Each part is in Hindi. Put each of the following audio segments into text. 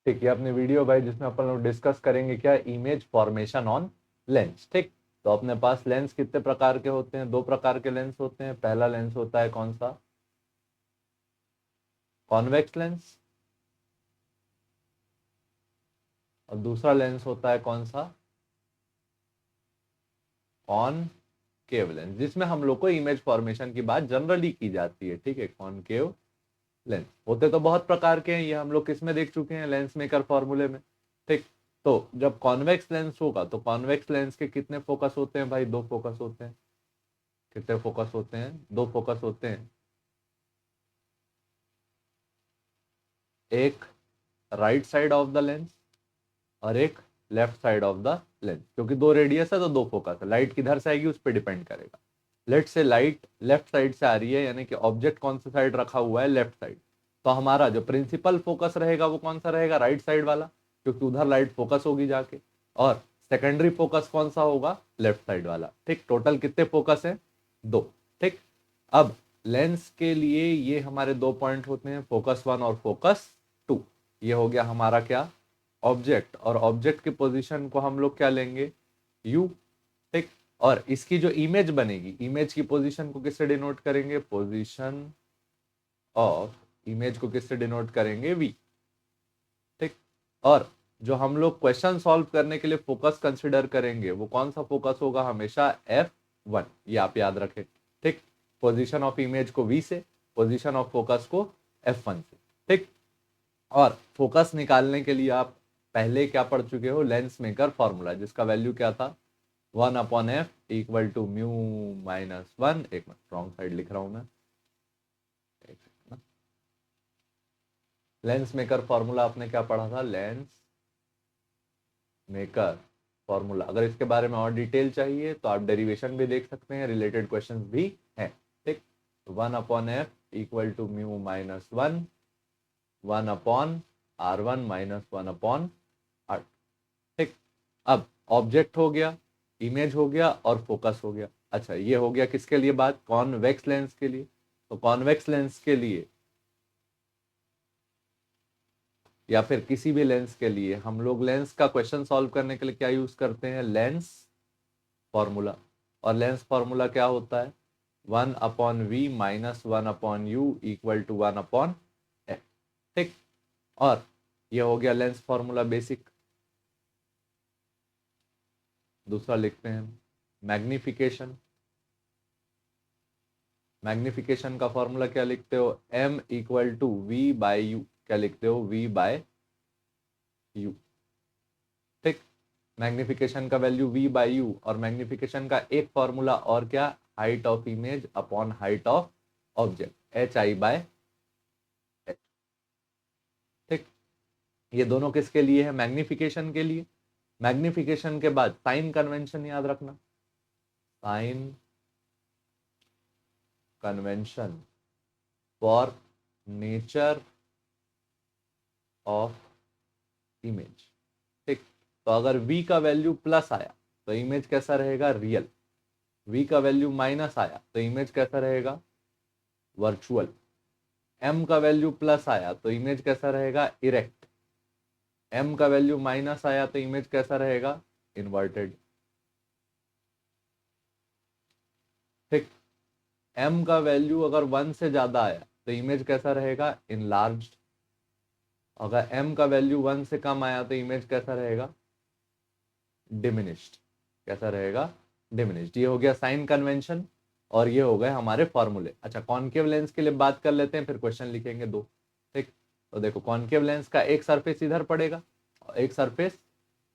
ठीक है, अपनी वीडियो भाई जिसमें अपन लोग डिस्कस करेंगे क्या, इमेज फॉर्मेशन ऑन लेंस। ठीक, तो अपने पास लेंस कितने प्रकार के होते हैं? दो प्रकार के लेंस होते हैं। पहला लेंस होता है कौन सा? Convex lens. और दूसरा लेंस होता है कौन सा? कॉनकेव लेंस, जिसमें हम लोग को इमेज फॉर्मेशन की बात जनरली की जाती है। ठीक है, कॉनकेव लेंस होते तो बहुत प्रकार के हैं, ये हम लोग किस में देख चुके हैं, लेंस मेकर फॉर्मूले में। ठीक, तो जब कॉन्वेक्स लेंस होगा तो कॉन्वेक्स लेंस के कितने फोकस होते हैं भाई? दो फोकस होते हैं। कितने फोकस होते हैं? दो फोकस होते हैं। एक right side of the lens और एक left side of the lens, क्योंकि दो रेडियस है तो दो फोकस है। लाइट किधर से आएगी उस पर डिपेंड करेगा। लेट से लाइट लेफ्ट साइड से आ रही है, यानी कि ऑब्जेक्ट कौन सा साइड रखा हुआ है? Left side. तो हमारा जो प्रिंसिपल फोकस रहेगा वो कौन सा रहेगा? राइट साइड वाला, क्योंकि उधर लाइट फोकस होगी जाके। और सेकेंडरी फोकस कौन सा होगा? लेफ्ट साइड वाला। ठीक, टोटल कितने फोकस है? दो। ठीक, अब लेंस के लिए ये हमारे दो पॉइंट होते हैं, फोकस वन और फोकस टू। ये हो गया हमारा क्या? ऑब्जेक्ट। और ऑब्जेक्ट की पोजीशन को हम लोग क्या लेंगे? यू। ठीक, और इसकी जो इमेज बनेगी, इमेज की पोजीशन को किससे डिनोट करेंगे? पोजीशन ऑफ इमेज को किससे डिनोट करेंगे? वी। ठीक, और जो हम लोग क्वेश्चन सॉल्व करने के लिए फोकस कंसिडर करेंगे वो कौन सा फोकस होगा? हमेशा F1। ये आप याद रखें। ठीक, पोजीशन ऑफ इमेज को V से, पोजीशन ऑफ फोकस को F1 से। ठीक, और फोकस निकालने के लिए आप पहले क्या पढ़ चुके हो? लेंस मेकर फॉर्मूला, जिसका वैल्यू क्या था? 1/f equal to mu minus one. एक मिनट, रॉन्ग साइड लिख रहा हूं मैं। लेंस मेकर फॉर्मूला आपने क्या पढ़ा था? Lens maker formula. अगर इसके बारे में और डिटेल चाहिए तो आप डेरिवेशन भी देख सकते हैं, रिलेटेड क्वेश्चंस भी हैं। ठीक, 1/f equal to mu minus one, 1/r1 minus 1/r। ठीक, अब ऑब्जेक्ट हो गया, इमेज हो गया और फोकस हो गया। अच्छा, ये हो गया किसके लिए बात? कॉन्वेक्स लेंस के लिए। तो कॉन्वेक्स लेंस के लिए या फिर किसी भी लेंस के लिए हम लोग लेंस का क्वेश्चन सॉल्व करने के लिए क्या यूज करते हैं? Lens formula. और लेंस फॉर्मूला क्या होता है? 1/v minus 1/u equal to 1/f। ठीक, और ये हो गया लेंस फॉर्मूला बेसिक। दूसरा लिखते हैं मैग्निफिकेशन। मैग्निफिकेशन का फॉर्मूला क्या लिखते हो? m equal to v by u. क्या लिखते हो? v by u. ठीक, मैग्निफिकेशन का वैल्यू v बाई यू, और मैग्निफिकेशन का एक फॉर्मूला और क्या? Height of image upon height of object, hi/h। ठीक, ये दोनों किसके लिए है? मैग्निफिकेशन के लिए। मैग्निफिकेशन के बाद साइन कन्वेंशन याद रखना। Sign convention for nature of image. ठीक, तो अगर v का वैल्यू प्लस आया तो इमेज कैसा रहेगा? रियल। v का वैल्यू माइनस आया तो इमेज कैसा रहेगा? वर्चुअल। m का वैल्यू प्लस आया तो इमेज कैसा रहेगा? इरेक्ट। m का वैल्यू माइनस आया तो इमेज कैसा रहेगा? इन्वर्टेड। ठीक, m का वैल्यू अगर 1 से ज्यादा आया तो इमेज कैसा रहेगा? इनलार्ज्ड। अगर m का वैल्यू 1 से कम आया तो इमेज कैसा रहेगा? डिमिनिश्ड। कैसा रहेगा? डिमिनिश्ड। ये हो गया साइन कन्वेंशन और ये हो गए हमारे फॉर्मूले। अच्छा, कॉनकेव लेंस के लिए बात कर लेते हैं, फिर क्वेश्चन लिखेंगे दो। ठीक, तो देखो कॉनकेव लेंस का एक सरफेस इधर पड़ेगा और एक सरफेस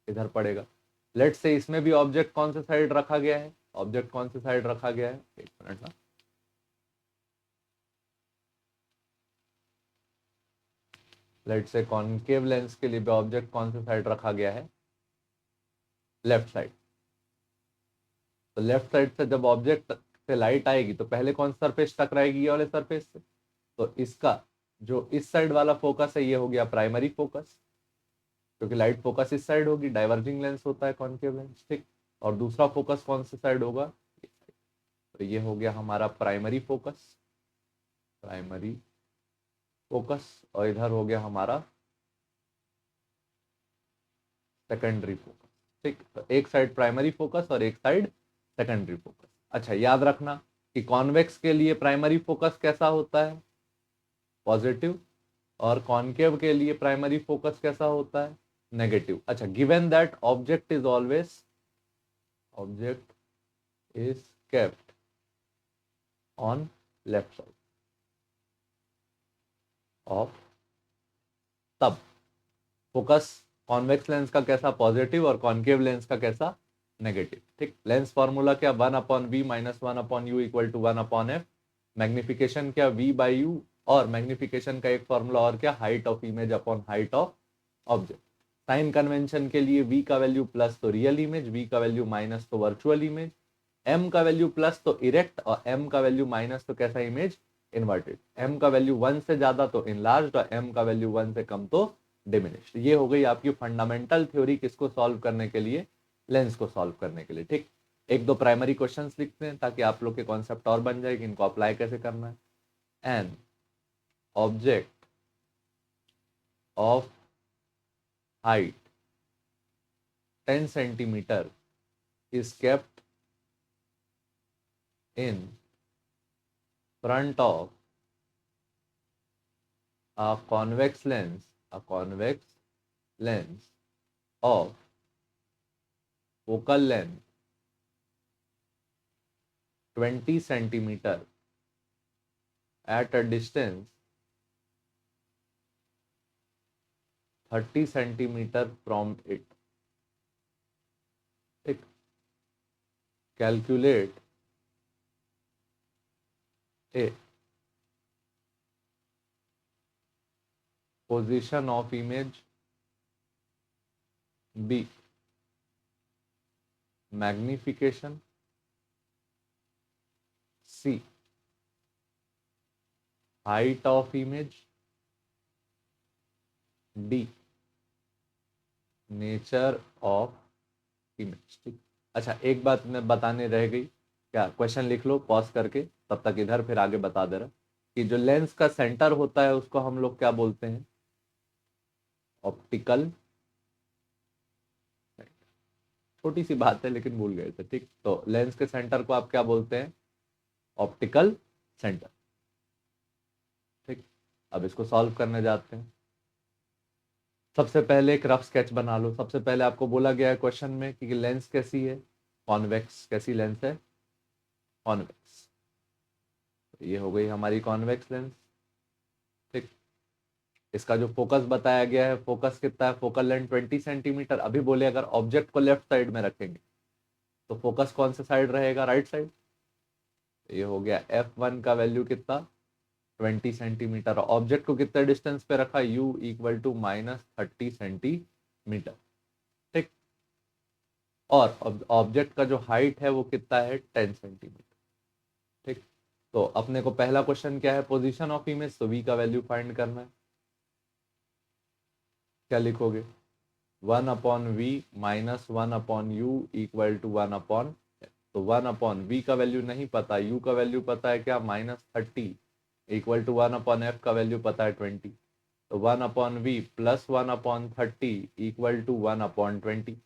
इधर पड़ेगा। लेट से इसमें भी ऑब्जेक्ट कौन से साइड रखा गया है? ऑब्जेक्ट कौन से साइड रखा गया है? एक मिनट ना। लेट से कॉनकेव लेंस के लिए भी ऑब्जेक्ट कौन से साइड रखा गया है? Left side. तो लेफ्ट साइड से जब ऑब्जेक्ट से लाइट आएगी तो पहले कौन सा सरफेस टकराएगी? ये वाले सरफेस से। तो इसका जो इस साइड वाला फोकस है ये हो गया प्राइमरी फोकस, क्योंकि लाइट फोकस इस साइड होगी, डाइवर्जिंग लेंस होता है कॉनकेव लेंस। ठीक, और दूसरा फोकस कौन से साइड होगा? तो ये हो गया हमारा प्राइमरी फोकस। प्राइमरी फोकस, और इधर हो गया हमारा सेकेंडरी फोकस। ठीक, तो एक साइड प्राइमरी फोकस और एक साइड सेकेंडरी फोकस। अच्छा, याद रखना कि कॉन्वेक्स के लिए प्राइमरी फोकस कैसा होता है, पॉजिटिव, और कॉनकेव के लिए प्राइमरी फोकस कैसा होता है, नेगेटिव। अच्छा, given that object is kept on left side of, तब फोकस कॉन्वेक्स लेंस का कैसा, पॉजिटिव, और कॉनकेव लेंस का कैसा, नेगेटिव। ठीक, लेंस फॉर्मूला क्या, 1/v minus 1/u equal to 1/f। Magnification क्या, v/u, और मैग्निफिकेशन का एक फॉर्मूला और क्या, height of image upon height of object. Sign convention के लिए v का वैल्यू प्लस तो रियल इमेज, v का वैल्यू माइनस तो वर्चुअल इमेज, m का वैल्यू प्लस तो इरेक्ट, और m का वैल्यू माइनस तो कैसा इमेज, इन्वर्टेड। m का वैल्यू 1 से ज्यादा तो इनलार्ज, और m का वैल्यू 1 से कम तो डिमिनिश्ड। ये हो गई आपकी फंडामेंटल थ्योरी किसको सॉल्व करने के लिए, लेंस को सॉल्व करने के लिए। ठीक, एक दो प्राइमरी क्वेश्चंस लिखते हैं ताकि आप लोग के कॉन्सेप्ट और बन जाए कि इनको अप्लाई कैसे करना है। An object of height 10 centimetre is kept in front of a convex lens of focal length 20 centimeter at a distance 30 centimeter from it. ठीक, calculate a position of image, b magnification, c height of image, d nature of image. ठीक, अच्छा एक बात मैं बताने रह गई, क्या, क्वेश्चन लिख लो पॉज करके, तब तक इधर फिर आगे बता दे रहा कि जो लेंस का सेंटर होता है उसको हम लोग क्या बोलते हैं, ऑप्टिकल। छोटी सी बात है लेकिन भूल गए थे। ठीक, तो लेंस के सेंटर को आप क्या बोलते हैं, ऑप्टिकल सेंटर। ठीक, अब इसको सॉल्व करने जाते हैं। सबसे पहले एक रफ स्केच बना लो। सबसे पहले आपको बोला गया है क्वेश्चन में कि लेंस कैसी है, कॉन्वेक्स। कैसी लेंस है, कॉन्वेक्स। ये हो गई हमारी कॉन्वेक्स लेंस। ठीक, इसका जो फोकस बताया गया है, फोकस कितना है, फोकल लेंथ 20 सेंटीमीटर। अभी बोले अगर ऑब्जेक्ट को लेफ्ट साइड में रखेंगे तो फोकस कौन से साइड रहेगा, राइट साइड। ये हो गया f1 का वैल्यू कितना, 20 सेंटीमीटर। ऑब्जेक्ट को कितने डिस्टेंस पे रखा, u इक्वल टू -30 सेंटीमीटर। ठीक, और ऑब्जेक्ट का जो हाइट है वो कितना है, 10 सेंटीमीटर। ठीक, तो अपने को पहला क्वेश्चन क्या है, पोजीशन ऑफ इमेज, तो v का वैल्यू फाइंड करना है। क्या लिखोगे, 1/v minus 1/u equal to 1/, तो 1/v का वैल्यू नहीं पता, u का वैल्यू पता है क्या, -30 इक्वल टू 1/f का वैल्यू पता है 20, तो 1/v plus 1/30 equal to 1/20।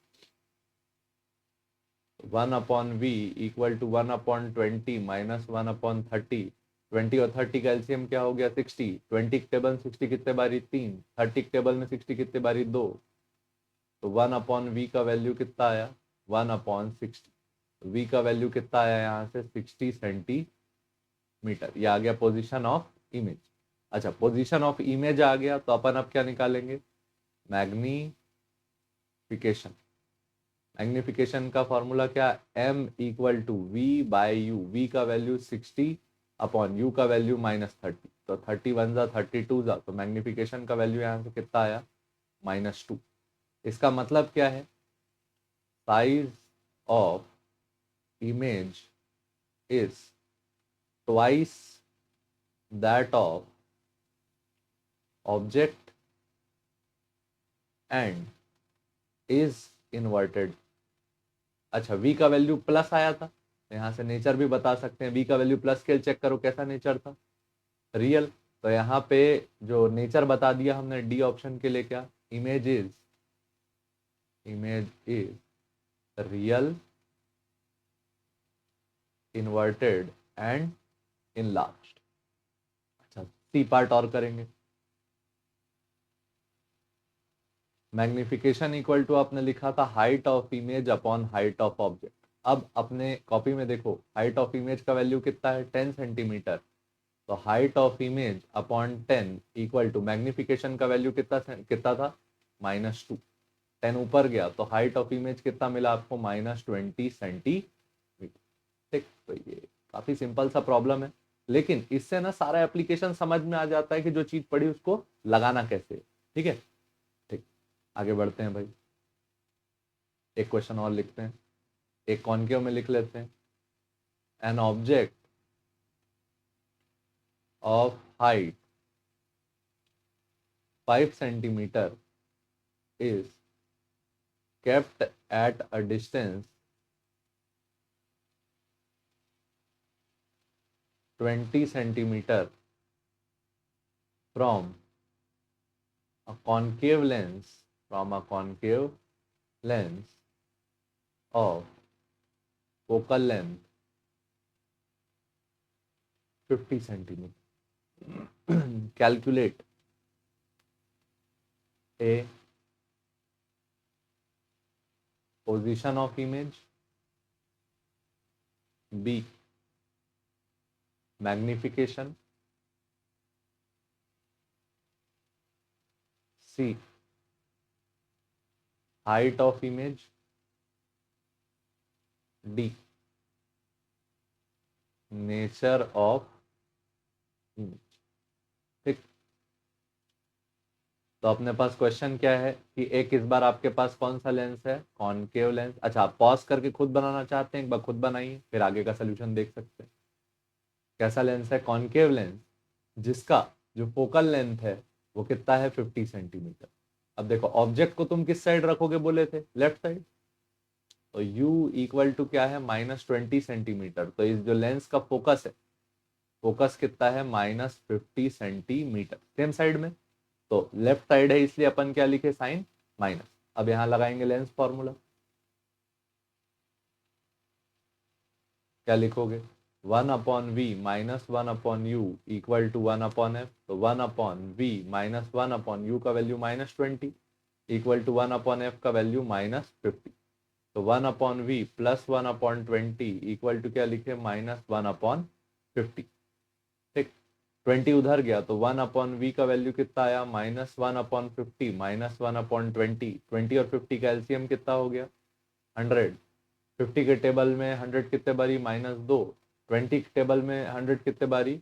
1/v equal to 1/20 minus 1/30। 20 और 30 का एलसीएम क्या हो गया, 60। 20 के टेबल में 60 कितने बारी, 3। 30 के टेबल में 60 कितने बारी, 2। तो 1/v का वैल्यू कितना आया, 1/60। v का वैल्यू कितना आया यहाँ से, 60 सेंटीमीटर। ये आ गया पोजीशन ऑफ इमेज। अच्छा, पोजीशन ऑफ इमेज आ गया तो अपन अब क्या निकालेंगे, मैग्निफिकेशन। मैग्निफिकेशन का फॉर्मूला क्या, m equal to v/u। v का वैल्यू 60 अपॉन u का वैल्यू -30, तो 31 जा 32 जा, तो मैग्निफिकेशन का वैल्यू यहाँ से कितना आया, -2। इसका मतलब क्या है, size of image is twice that of object and is inverted. अच्छा, v का वैल्यू प्लस आया था, यहाँ से नेचर भी बता सकते हैं। v का वैल्यू प्लस स्केल चेक करो कैसा नेचर था, रियल। तो यहाँ पे जो नेचर बता दिया हमने डी ऑप्शन के लिए, क्या, image is image is real, inverted and enlarged. अच्छा, सी पार्ट और करेंगे। मैग्निफिकेशन इक्वल टू आपने लिखा था height of image upon height of object. अब अपने कॉपी में देखो, हाइट ऑफ इमेज का वैल्यू कितना है, 10 सेंटीमीटर। तो height of image upon 10 equal to magnification का वैल्यू कितना था, -2। 10 ऊपर गया तो हाइट ऑफ इमेज कितना मिला आपको, -20 सेंटीमीटर। ठीक, तो ये काफी सिंपल सा प्रॉब्लम है, लेकिन इससे ना सारा एप्लीकेशन समझ में आ जाता है कि जो चीज पढ़ी उसको लगाना कैसे है। ठीक है, ठीक, आगे बढ़ते हैं भाई। एक क्वेश्चन और लिखते हैं, एक कॉनकेव में लिख लेते हैं। An object of height 5 centimetre is kept at a distance 20 centimeter from a concave lens of focal length 50 centimeter. Calculate a position of image, B magnification, C height of image, D nature of image. ठीक, तो अपने पास क्वेश्चन क्या है कि एक इस बार आपके पास कौन सा लेंस है, कॉनकेव लेंस। अच्छा, आप पॉज करके खुद बनाना चाहते हैं, एक बार खुद बनाइए, फिर आगे का सोल्यूशन देख सकते हैं। कैसा लेंस है, कॉनकेव लेंस, जिसका जो फोकल लेंथ है वो कितना है, 50 सेंटीमीटर। अब देखो, ऑब्जेक्ट को तुम किस साइड रखोगे बोले थे, लेफ्ट साइड। तो u इक्वल टू क्या है, -20 सेंटीमीटर। तो इस जो लेंस का फोकस है, फोकस कितना है, -50 सेंटीमीटर, सेम साइड में। तो लेफ्ट साइड है इसलिए अपन क्या लिखे, साइन माइनस। अब यहां लगाएंगे लेंस फॉर्मूला, क्या लिखोगे, 1/v -1/u equal to 1/f। तो 1/v -1/u का वैल्यू -20 इक्वल टू 1/f का वैल्यू -50। तो 1/v प्लस 1/20 इक्वल टू क्या लिखे, -1/50। ठीक, 20 उधर गया तो 1/v का वैल्यू कितना आया, -1/50 -1/20। 20 और 50 का एलसीएम कितना हो गया, 100। 50 के टेबल में 100 कितने बारी, -2। 20 के टेबल में 100 कितने बारी,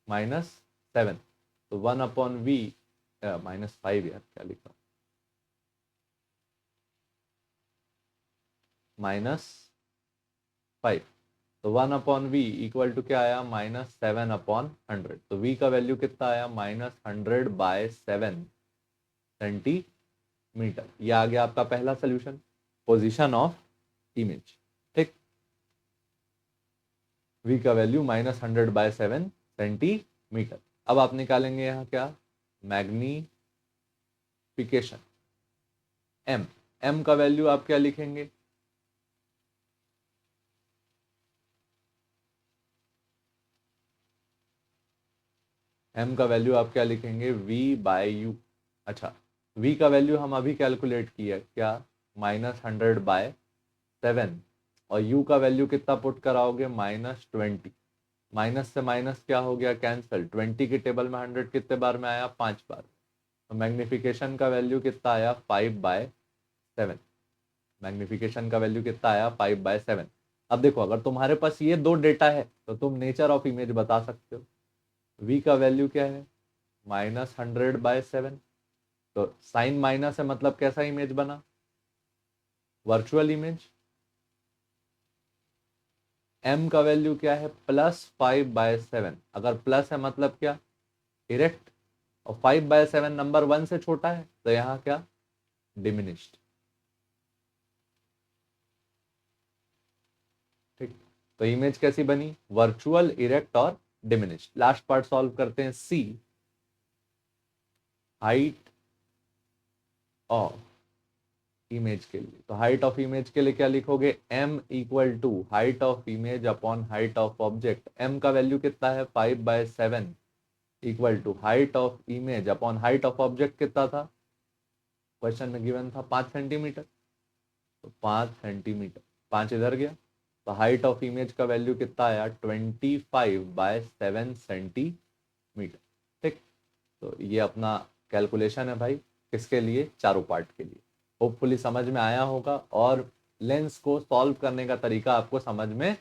-7। तो 1/v -5, यार क्या लिखा, -5। तो 1/v इक्वल टू क्या आया, -7/100। तो v का वैल्यू कितना आया, -100/7 सेंटीमीटर। ये आ गया आपका पहला सोल्यूशन, पोजीशन ऑफ इमेज। ठीक, v का वैल्यू -100/7 सेंटीमीटर। अब आप निकालेंगे यहाँ क्या, मैग्निफिकेशन, m का वैल्यू आप क्या लिखेंगे, m का वैल्यू आप क्या लिखेंगे, v/u। अच्छा, v का वैल्यू हम अभी कैलकुलेट किया क्या, -100/7। और u का वैल्यू कितना पुट कराओगे, -20। माइनस से माइनस क्या हो गया, कैंसल। 20 के टेबल में 100 कितने बार में आया, 5 बार। तो मैग्निफिकेशन का वैल्यू कितना आया, 5/7। मैग्निफिकेशन का वैल्यू कितना आया, 5/7। अब देखो, अगर तुम्हारे पास ये दो डेटा है तो तुम नेचर ऑफ इमेज बता सकते हो। v का वैल्यू क्या है, -100/7। तो साइन माइनस है, मतलब कैसा इमेज बना, वर्चुअल इमेज। m का वैल्यू क्या है, +5/7। अगर प्लस है मतलब क्या, इरेक्ट। और 5/7 नंबर 1 से छोटा है, तो यहाँ क्या, डिमिनिश्ड। ठीक, तो इमेज कैसी बनी, वर्चुअल, इरेक्ट और डिमिनिश्ड। लास्ट पार्ट सॉल्व करते हैं, सी हाइट ऑफ इमेज के लिए। तो हाइट ऑफ इमेज के लिए क्या लिखोगे, m equal to height of image upon height of object. m का वैल्यू कितना है 5/7 equal to height of image upon height of object कितना था, क्वेश्चन में गिवन था 5 सेंटीमीटर। तो 5 सेंटीमीटर, 5 इधर गया, तो हाइट ऑफ इमेज का वैल्यू कितना आया 25/7 सेंटीमीटर। ठीक, तो ये अपना कैलकुलेशन है भाई, किसके लिए, चारों पार्ट के लिए। होपफुली समझ में आया होगा और लेंस को सॉल्व करने का तरीका आपको समझ में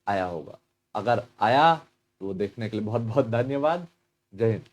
आया होगा। अगर आया तो देखने के लिए बहुत बहुत धन्यवाद। जय हिंद।